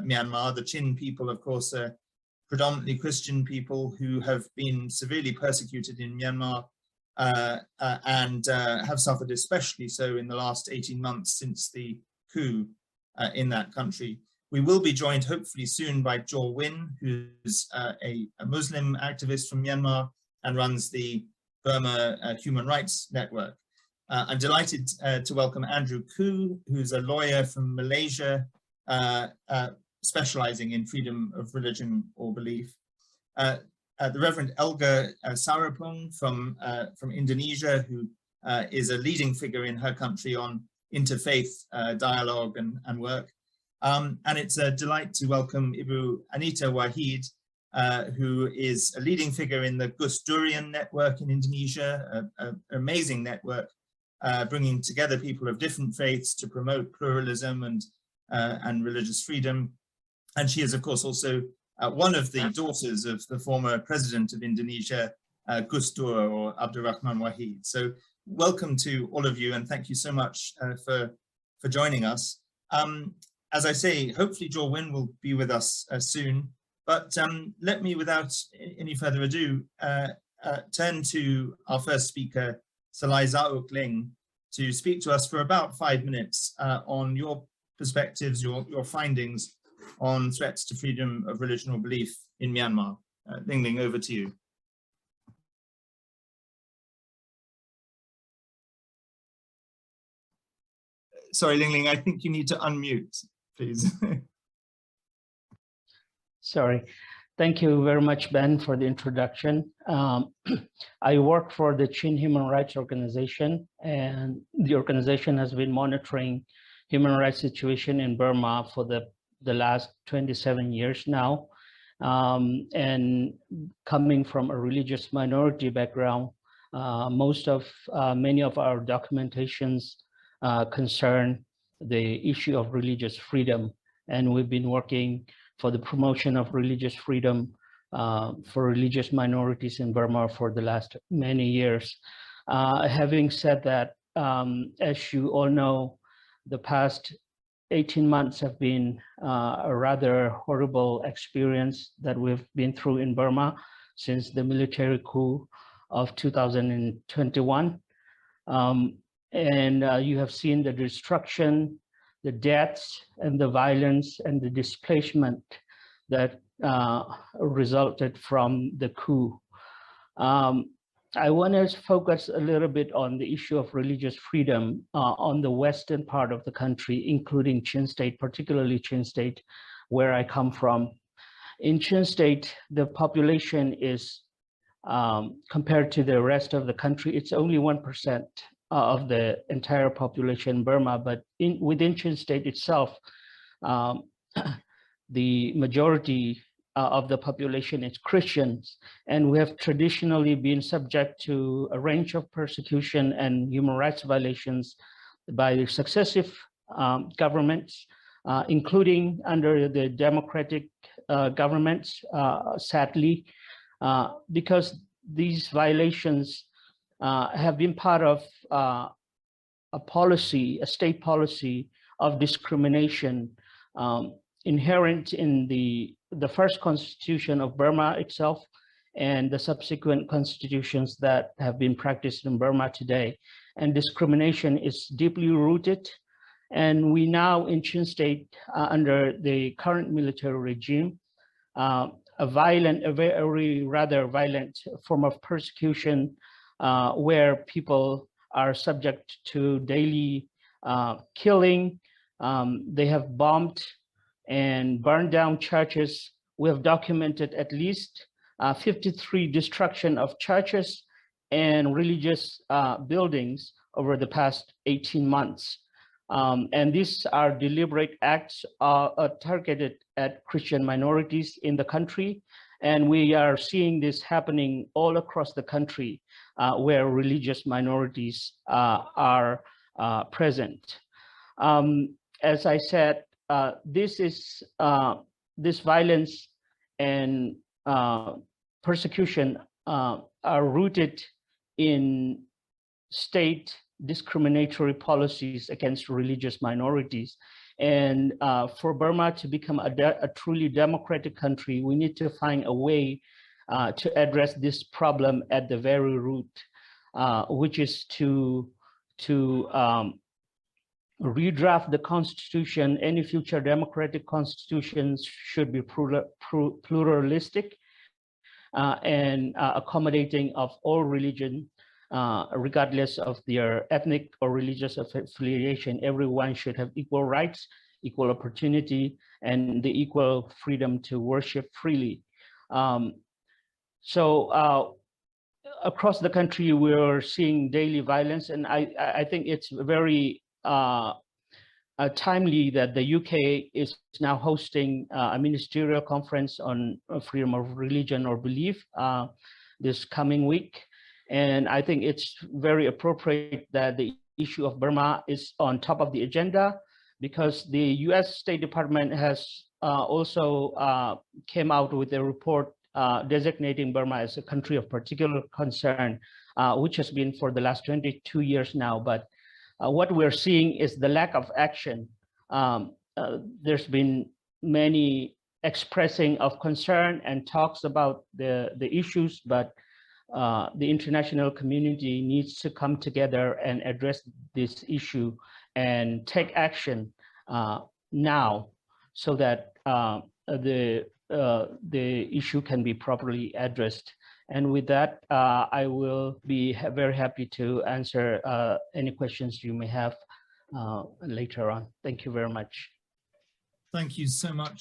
Myanmar. The Chin people, of course, are predominantly Christian people who have been severely persecuted in Myanmar and have suffered especially so in the last 18 months since the coup in that country. We will be joined hopefully soon by Jo Win, who's a Muslim activist from Myanmar and runs the Burma Human Rights Network. I'm delighted to welcome Andrew Koo, who's a lawyer from Malaysia, specializing in freedom of religion or belief. The Reverend Elga Sarapung from Indonesia, who is a leading figure in her country on interfaith dialogue and work. And it's a delight to welcome Ibu Anita Wahid, who is a leading figure in the Gus Durian network in Indonesia, an amazing network bringing together people of different faiths to promote pluralism and religious freedom. And she is, of course, also one of the daughters of the former president of Indonesia, Gus Dur, or Abdurrahman Wahid. So welcome to all of you, and thank you so much for joining us. As I say, hopefully Jo Win will be with us soon, but let me, without any further ado, turn to our first speaker, Salai Za Uk Ling, to speak to us for about 5 minutes on your perspectives, your findings on threats to freedom of religion or belief in Myanmar. Ling Ling, over to you. Sorry, Ling Ling, I think you need to unmute, please. Sorry. Thank you very much, Ben, for the introduction. I work for the Chin Human Rights Organization, and the organization has been monitoring human rights situation in Burma for the last 27 years now. And coming from a religious minority background, many of our documentations concern the issue of religious freedom. And we've been working for the promotion of religious freedom for religious minorities in Burma for the last many years. Having said that, as you all know, the past 18 months have been a rather horrible experience that we've been through in Burma since the military coup of 2021. You have seen the destruction, the deaths, and the violence and the displacement that resulted from the coup. I want to focus a little bit on the issue of religious freedom on the western part of the country, including Chin State, particularly Chin State, where I come from. In Chin State, the population is, compared to the rest of the country, it's only 1% of the entire population in Burma, but within Chin State itself, the majority of the population is Christians, and we have traditionally been subject to a range of persecution and human rights violations by the successive governments, including under the democratic governments, sadly, because these violations have been part of a policy, a state policy of discrimination inherent in the first constitution of Burma itself and the subsequent constitutions that have been practiced in Burma today. And discrimination is deeply rooted. And we now in Chin State, under the current military regime, a very rather violent form of persecution where people are subject to daily killing. They have bombed and burned down churches. We have documented at least 53 destruction of churches and religious buildings over the past 18 months. And these are deliberate acts targeted at Christian minorities in the country. And we are seeing this happening all across the country where religious minorities are present. As I said, this violence and persecution are rooted in state discriminatory policies against religious minorities. And for Burma to become a truly democratic country, we need to find a way to address this problem at the very root, which is to redraft the constitution. Any future democratic constitutions should be pluralistic and accommodating of all religion, regardless of their ethnic or religious affiliation. Everyone should have equal rights, equal opportunity, and the equal freedom to worship freely. So across the country, we're seeing daily violence, and I think it's very timely that the UK is now hosting a ministerial conference on freedom of religion or belief this coming week. And I think it's very appropriate that the issue of Burma is on top of the agenda, because the US State Department has also came out with a report designating Burma as a country of particular concern, which has been for the last 22 years now. But what we're seeing is the lack of action. There's been many expressing of concern and talks about the issues, but the international community needs to come together and address this issue and take action now, so that the issue can be properly addressed. And with that, I will be very happy to answer any questions you may have later on. Thank you very much. Thank you so much.